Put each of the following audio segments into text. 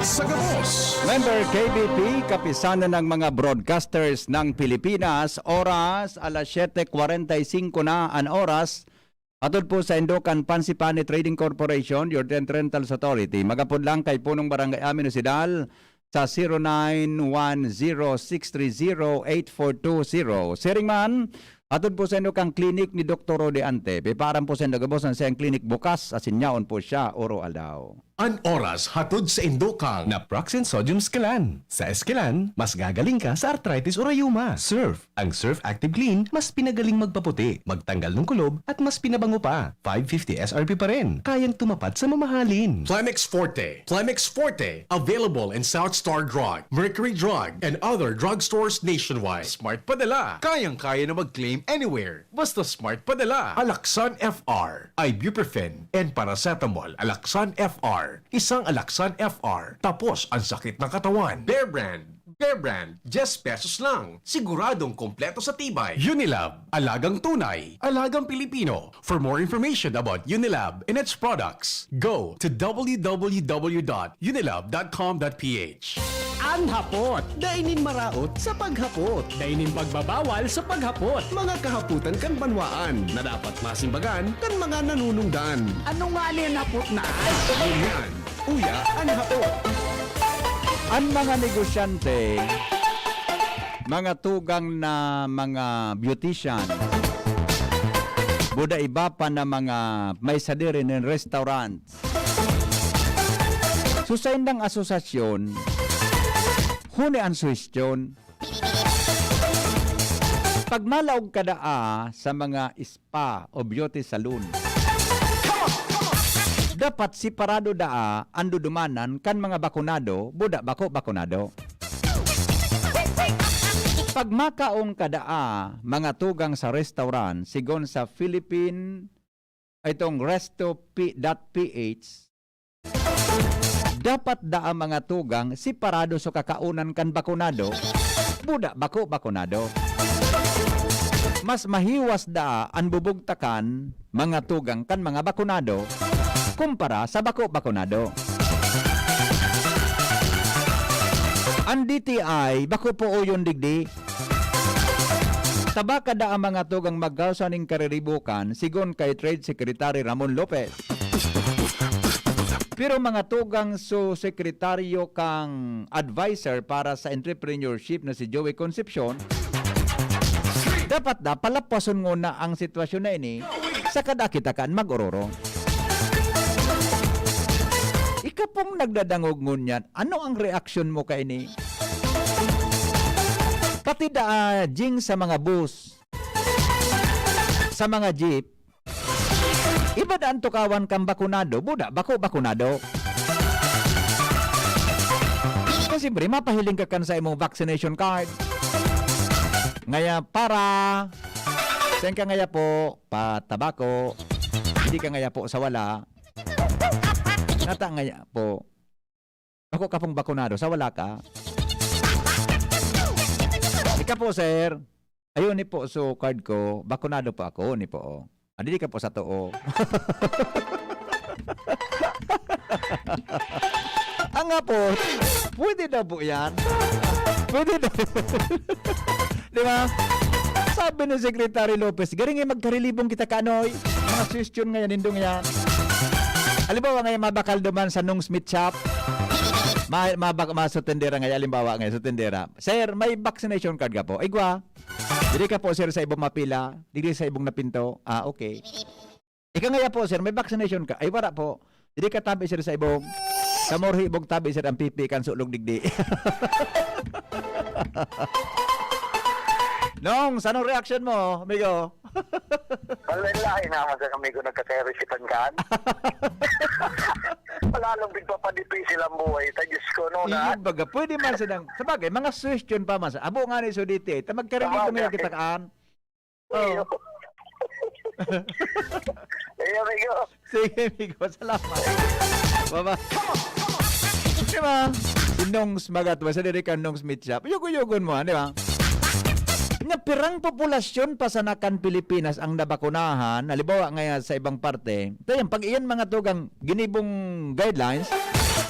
Sagamos. Member KBP, kapisanan ng mga broadcasters ng Pilipinas, oras alas 7:45 na ang oras. Atod po sa Indokan Pansipani Trading Corporation, your Tent Rentals Authority. Magapod lang kay punong barangay amin Osidal sa 0910-630-8420. Siring man, atod po sa Indokang Clinic ni Dr. Rode Ante. Piparan po sa Indogabos ang siyang clinic bukas, asinyaon po siya, oro aldaw. An oras hatod sa Indokang na Proxen Sodium Scalan. Sa Escalan, mas gagaling ka sa arthritis o rayuma. Surf. Ang Surf Active Clean, mas pinagaling magpaputi, magtanggal ng kulob, at mas pinabango pa. 550 SRP pa rin. Kayang tumapat sa mamahalin. Plemex Forte. Plemex Forte. Available in South Star Drug, Mercury Drug, and other drugstores nationwide. Smart Padala. Kayang-kaya na mag-claim anywhere. Basta Smart Padala. Alaxan FR. Ibuprofen and paracetamol. Alaxan FR. Isang Alaxan FR. Tapos ang sakit ng katawan. Bear Brand. Bear Brand, 10 pesos lang. Siguradong kompleto sa tibay. Unilab, alagang tunay, alagang Pilipino. For more information about Unilab and its products, go to www.unilab.com.ph. Ang hapot, dainin maraot sa paghapot. Dainin pagbabawal sa paghapot. Mga kahaputan kan banwaan na dapat masimbagan kan mga nanunungdan. Ano nga alin hapot na? Ganyan, uya ang hapot. Ang mga negosyante, mga tugang na mga beautician, buda iba pa na mga may sadiri ng restaurant. Susayin ng asosasyon, huni ang suwestyon. Pagmalaog kadaa sa mga spa o beauty salon, dapat separado daa ando dumanan kan mga bakunado, buda bako bakunado. Pag makaong kadaa mga tugang sa restaurant, sigon sa Philippine, itong resto.ph, dapat daa mga tugang separado sa kakaunan kan bakunado, buda bako bakunado. Mas mahiwas daa ang bubugtakan mga tugang kan mga bakunado kumpara sa bako-bakunado. Ang DTI, bako po o yun digdi. Tabaka da ang mga tugang magkausaning kariribukan, sigon kay Trade Secretary Ramon Lopez. Pero mga tugang so sekretaryo kang advisor para sa entrepreneurship na si Joey Concepcion, dapat da palapason muna ang sitwasyon na ini sa kadakita kan mag-ororo. Ika pong nagdadangog ngunyan, ano ang reaksyon mo kay ni? Pati da jing sa mga bus, sa mga jeep, iba daan tukawan kang bakunado, buda bako bakunado. Kasi siyempre, mapahiling ka kan sa imong vaccination card. Ngaya para, saan ka ngaya po, patabako, hindi ka ngaya po sa wala. Nata ngaya po, ako ka pong bakunado, sa wala ka. Ika po, sir. Ayun ni po, so card ko, bakunado po ako, ni po. Hindi ka po sa too. Ang nga po, pwede na po yan. Pwede na. Di ba? Sabi ni Secretary Lopez, garing magkarilibong kita kanoy. Mga suggestion ngayon, hindong yan. Halimbawa ngayon mabakal duman sa nung Smith shop. Sa tendera ngayon, halimbawa ngayon sa tendera. Sir, may vaccination card ka po. Igwa. Dili ka po sir sa ibong mapila. Dili sa ibong napinto. Ah, okay. Ika ngayon po sir, may vaccination ka. Ay, wala po. Dili ka tabi sir sa ibong. Kamorhi ibong tabi sir ang pipi kan sulog digdi. Nong, sanong reaction mo, amigo? Malalain naman sa kami ko nagkaterisipan kan. Wala lang bigpapadipin silang buhay. Ta Diyos ko, no na. Iyon baga, pwede man silang, sabagay, mga suggestion pa man sa, abo nga ni Sudite, ta magkaroon dito ngayon kita kaan. Oh. Ay, amigo. Sige, amigo, salamat. Baba. Di ba? Sinongs magatwa sa diri ka nong Smith shop. Yugo-yugon mo, di ba? Nga pirang populasyon pa sa nakan Pilipinas ang nabakunahan, halimbawa ngayon sa ibang parte. Tayo, pag iyan mga tugang ginibong guidelines,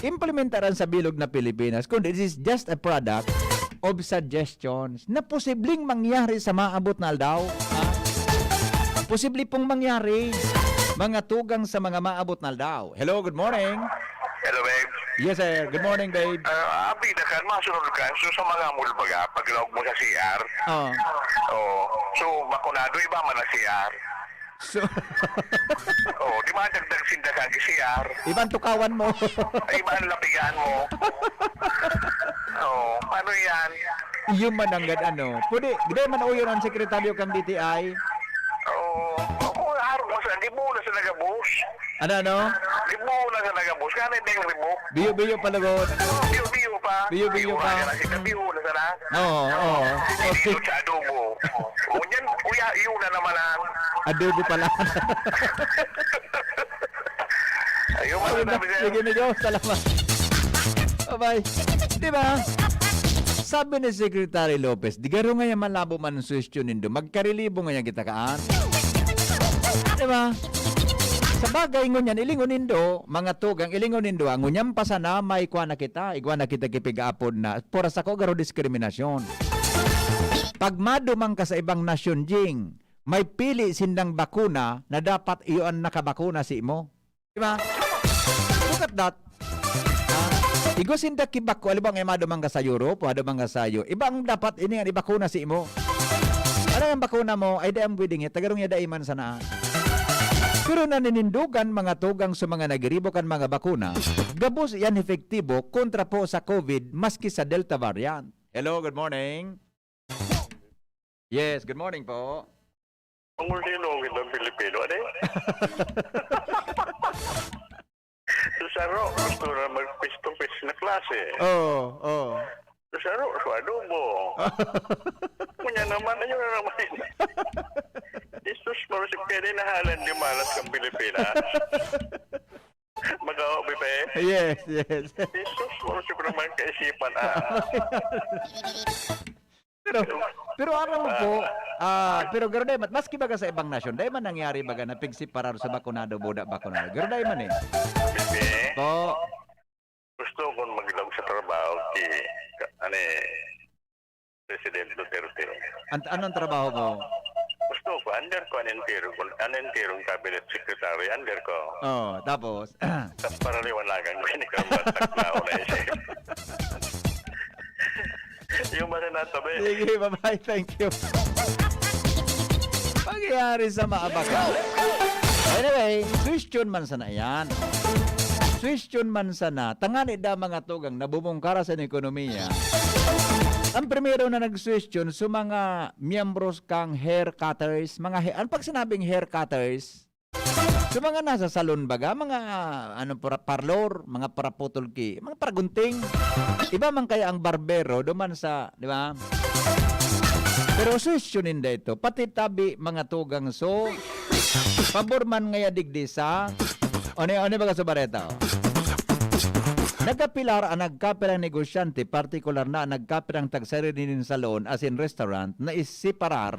implementaran sa bilog na Pilipinas, kundi this is just a product of suggestions na posibleng mangyari sa maabot na aldaw. Ha? Posible pong mangyari. Mga tugang sa mga maabot na aldaw. Hello, good morning. Hello, babe. Yes, sir. Good morning, babe. Abida ka, masunod ka. So, sa mga mulbaga, paglawag mo sa CR, Oh. so, bakunado, iba man ang CR. So, Di ba dagdag sindagan sa CR? ibang tukawan mo. Iba ang lapigan mo. Paano yan? Yung mananggad ano. Pwede, di man uyon ang sekretaryo kang DTI. Ako, harap mo sa, libo na sa nagabus. Ano? Libo na sa nagabus. Kaya hindi yung libo. Biyo-biyo palagot. Biyo pa. Biyo pa. Biyo na sana. Oo. Dito Okay. sa adobo. Yan, yun na naman ang... Adobo pala. Ayun, masasabi sa'yo. Sige na, Diyos. Salamat. Bye-bye. Di ba? Sabi ni Secretary Lopez, di garo nga yung malabo man ang suwestyon nindo, magkarilibo nga yung kita kaan. Di ba? Sa bagay ngunyan, ilingon nindo, mga tugang, ilingon nindo, ang ngunyang pasana, may ikwa na kita kipig-apod na, pura sa ko, garo diskriminasyon. Pag madumang ka sa ibang nasyon, Jing, may pili sindang bakuna na dapat iyon nakabakuna si imo. Di ba? Look at that. Igo sinda kibako, alibang ay madumang ka sa Europe, madumang ka sa iyo. Ibang dapat ini nga ibakuna si imo. Ano yung bakuna mo? Ay di ang pwedeng tagarong yada iman sana. Pero naninindugan mga tugang sa mga nagiribokan mga bakuna, gabos yan efektibo kontra po sa COVID maski sa Delta variant. Hello, good morning. Yes, good morning po. Ang ultinongin ng Pilipino, ano eh? Susaro, gusto na mag-face-to-face na klase. Oh. Susaro, so adobo. Kunya naman, ayun na naman. Jesus, marusip kayo din nahalan di malas kang Pilipinas. Magawa, Bipe. Yes. Jesus, marusip naman kaisipan. Pero ano po, pero garo day man, maski baga sa ibang nasyon, day man nangyari baga na pigsiparar sa bakunado, buda bakunado. Garo day man eh. Bipe, Po, gusto kong maglaw sa trabaho President Duterte. anong trabaho mo? Gusto ko, under ko anentirong cabinet secretary, under ko. Oh, tapos, Tapos para liwanagan ko, hindi ka matakla na isip. Yung ba na tabi? sige, bye-bye, thank you. Pangyayari sa maabaka. Anyway, question man sana yan. Question man sana, tangani da mga tugang nabubungkara sa ekonomiya. Ang primero na nag-question sa mga miyembros kang hair cutters, ano pag sinabing hair cutters, sa mga nasa salon baga, mga parlor, mga paraputulki, mga paragunting. Iba man kaya ang barbero duman sa, di ba? Pero susyonin da ito, pati tabi mga tugang so, pabor man ngaya digdi sa, one baga sa bareta, nagkapilang negosyante, partikular na nagkapilang tagsarili nin salon as in restaurant na isiparar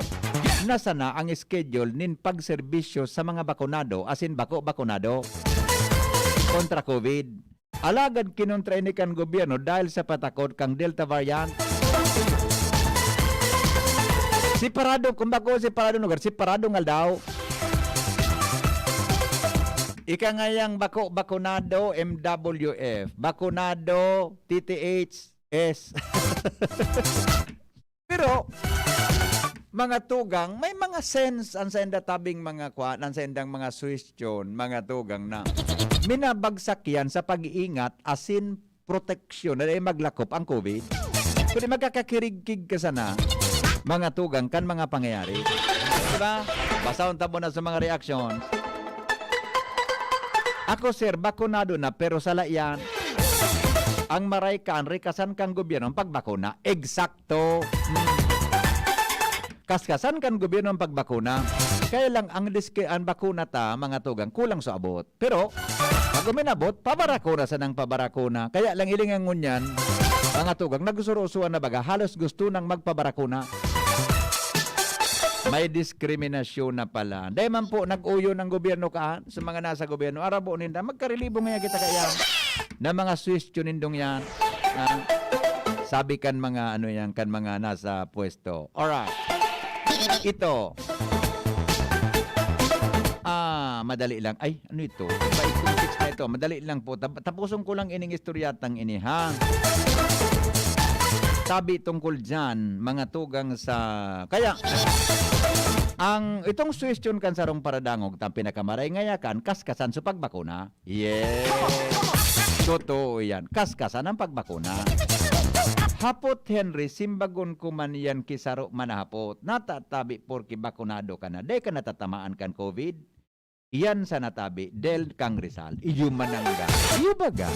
na sana ang schedule nin pagserbisyo sa mga bakunado as in bakunado kontra COVID. Alagad kinontra ini kan gobyerno dahil sa patakot kang Delta variant. Separado, kung bako separado lugar, separado nga daw. Ika ngayang bakunado MWF, bakunado TTHS. Pero mga tugang, may mga sense ang sa tabing mga ang sa mga question, mga tugang na minabagsak yan sa pag-iingat asin proteksyon na maglakop ang COVID. Kung magkakakirigkig ka sana, mga tugang kan mga pangyayari. Diba? Basahon tabo na sa mga reactions. Ako sir, bakunado na pero sala yan. Ang maray kan, rikasan kang gobyerno ang pagbakuna. Eksakto. Kaskasan kan gobyerno ang pagbakuna. Kaya lang ang bakuna ta, mga tugang, kulang sa abot. Pero, pag uminabot, pabarakuna sa nang pabarakuna. Kaya lang ilingan ngunyan, mga tugang, nagsusurusuan na baga, halos gusto nang magpabarakuna. May diskriminasyon na pala. Dahil man po, nag-uyo ng gobyerno ka sa mga nasa gobyerno. Arabo ninda, magkarilibong nga kita kaya. Na mga suwestyon nindong yan. Sabi kan mga ano yan, kan mga nasa pwesto. Alright. Ito. Madali lang. Ay, ano ito? Iba itong text na ito. Madali lang po. Tapusin ko lang ining istoryatang ini, ha? Sabi tungkol dyan, mga tugang sa... Kaya, itong suwestyon kan sarong paradangog, ang pinakamaray ngayakan, kaskasan sa pagbakuna. Yes! Totoo yan. Kaskasan ang pagbakuna. Hapot Henry, simbagon ko man yan kisaro manahapot. Natatabi porki bakunado ka na. Day ka natatamaan kan COVID. Iyan sa natabi, del kang Rizal. Iyo manangga. Iyo baga.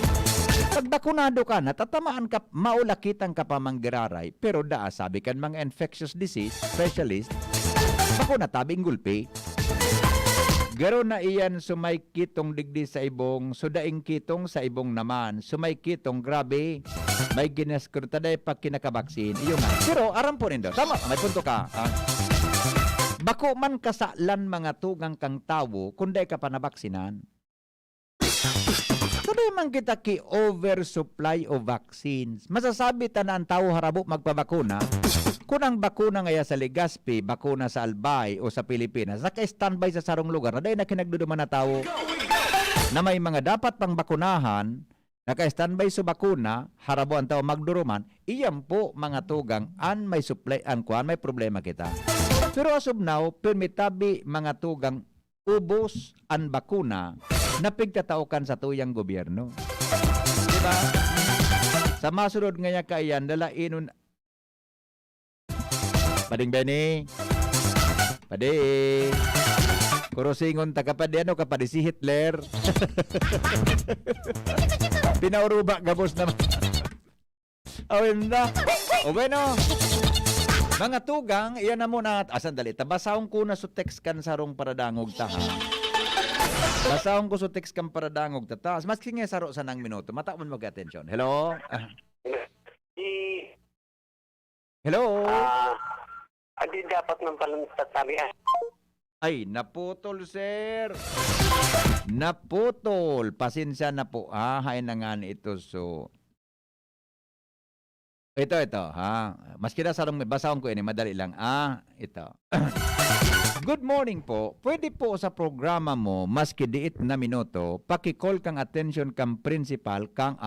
Pag bakunado ka, natatamaan ka, maulakitang ka pa manggiraray. Pero sabi kan mga infectious disease specialist, bakuna tabing gulpi. Garo na iyan sumay kitong digdi sa ibong, sudaing kitong sa ibong naman. Sumay kitong grabe, may ginaskrutaday pag kinakabaksin. Iyo nga. Pero aram po nindo. Tama, may punto ka. Bako man kasalan mga tugang kang tawo, kunday ka pa nabaksinan. Sabi man kita ki oversupply of vaccines. Masasabi ta na ang tao harabo magpabakuna. Kung ang bakuna ngaya sa Legazpi, bakuna sa Albay o sa Pilipinas, naka-standby sa sarong lugar na dahil na kinagduduman na tao na may mga dapat pang bakunahan, naka-standby sa bakuna, harabo ang tao magduruman, iyan po mga tugang an may supply, an kuan, may problema kita. Pero as of now, permitabi mga tugang ubos ang bakuna na pigtataukan sa tuyang gobyerno. Diba? Sa masunod nga kaiyan, dalainon... Pading Benny. Padi. Kurusingon takapadi ano kapadi si Hitler. Pinauruba gabos naman. Awin na. O bueno. Mga tugang, iyan na muna. Sandali. Tabasahon ko na sa text kan sarong paradangog taha. Basahon ko sa text kan paradangog tata. Maski nga saro sa nang minuto. Matakman mag-atensyon. Hello? Hello? Adi dapat ng palantatarian. Ay, naputol, sir. Naputol. Pasensya na po. Hay na nga ito. So, ito, ha. Maski na sarong basahon ko ini, madali lang. Ito. Good morning po. Pwede po sa programa mo, maski diit na minuto, pakicall kang attention kang principal kang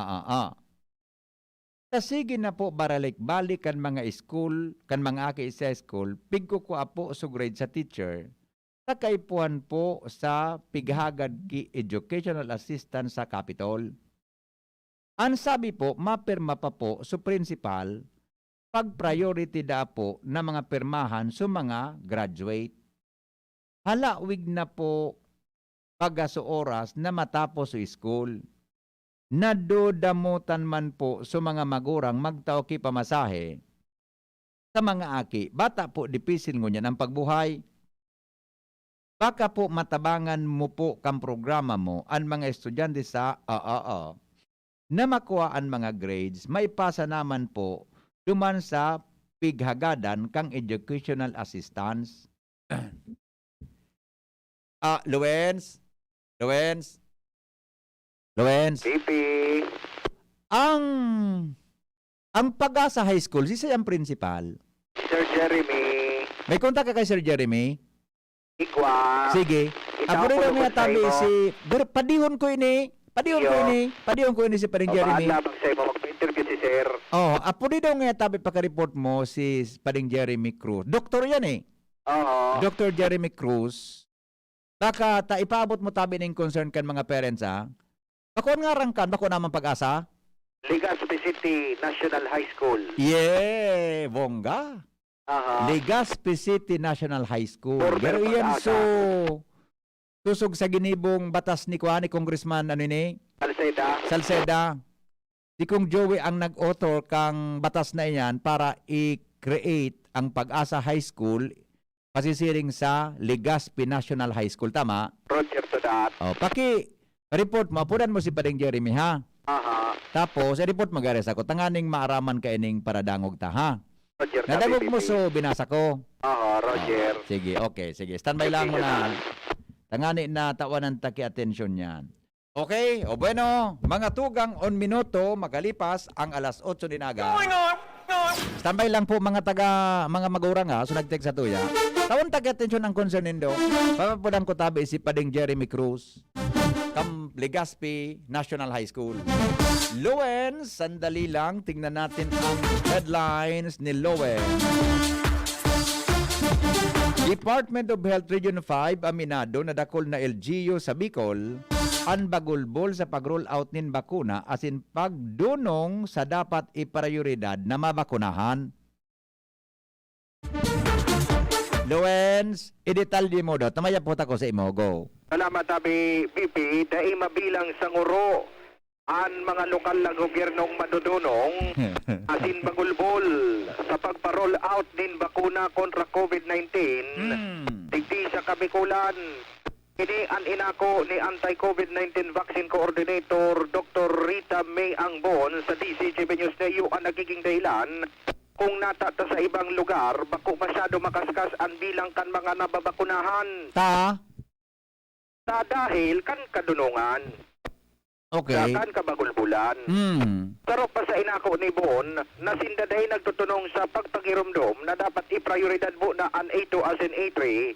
Sige na po baralik-balik kan mga school, kan mga aki sa school, pigko ko apo so grade sa teacher, takaipuan po sa pighagad ki educational assistant sa Capitol. Ang sabi po, mapirma pa po sa principal, pag-priority da po na mga pirmahan sa mga graduate. Halawig na po pagaso oras na matapos sa school. Nadodamutan man po sa mga magurang magtao ki pamasahe sa mga aki. Bata po, dipisil ngo niyan ang pagbuhay. Baka po matabangan mo po kang programa mo ang mga estudyante sa na makuha ang mga grades, may pasa naman po duman sa pighagadan kang educational assistance. Luwens. PP. Ang Pag-asa High School, si ang principal. Sir Jeremy. May kontak ka kay Sir Jeremy? Igwa. Sige. Ako rin lang nga tabi si... Padihon ko ini si Paring Jeremy. Lamang sa imo mag-interview si Sir. Apo rin daw nga tabi paka-report mo si Paring Jeremy Cruz. Doktor yan eh. Oo. Dr. Jeremy Cruz. Baka ipaabot mo tabi ng concern kan mga parents Bako nga rangkan, bako naman Pag-asa? Legazpi City National High School. Yeah, bongga. Legazpi City National High School. Pero yan tusog sa ginibong batas ni Congressman Salceda. Si Kong Joey ang nag-author kang batas na iyan para i-create ang Pag-asa High School pasisiring sa Legazpi National High School. Tama? Roger to that. Report mo, apunan mo si Pading Jeremy, ha? Tapos, report mo gares ako. Tanganing maaraman ka ining paradangog ta, ha? Roger. Nadagog mo so binasa ko. Roger. Sige, okay. Sige, standby lang mo na. Tangani na tawanan ta ki attention yan. Okay, o bueno, mga tugang on minuto makalipas ang alas 8 din aga. Standby lang po mga magurang ha, so nag-text sa tuya. Tawon tag-atensyon ang concern nindo. Papapudan ko tabi si Pading Jeremy Cruz, Cam Legazpi National High School. Lowen, sandali lang, tingnan natin ang headlines ni Lowen. Department of Health Region 5 aminado na dakol na LGU sa Bicol ang bagulbol sa pag-roll out nin bakuna asin pagdunong sa dapat iprioridad na mabakunahan. Lawrence, idetalye mo daw. Tamaya po ko sa imo. Go. Salamat tabi, BP, dahil mabilang sa nguro ang mga lokal na gobyernong madudunong asin bagulbol sa pagpa-roll out din bakuna kontra COVID-19 digdi sa Kabikulan. Ini ang inako ni Anti-COVID-19 Vaccine Coordinator Dr. Rita May Angbon sa DCGB News na iyo ang nagiging dahilan kung natata sa ibang lugar bako masyado makaskas ang bilang kan mga nababakunahan Ta? na dahil kan kadunungan. Okay. Kan kabagulbulan. Pero pa sa inako ni Bon, na sindaday nagtutunong sa pagpagirumdom na dapat i-prioridad mo na an A2 as in A3,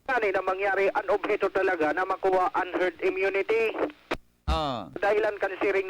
kani na mangyari ang objeto talaga na makuha ang herd immunity. Dahilan kan siring na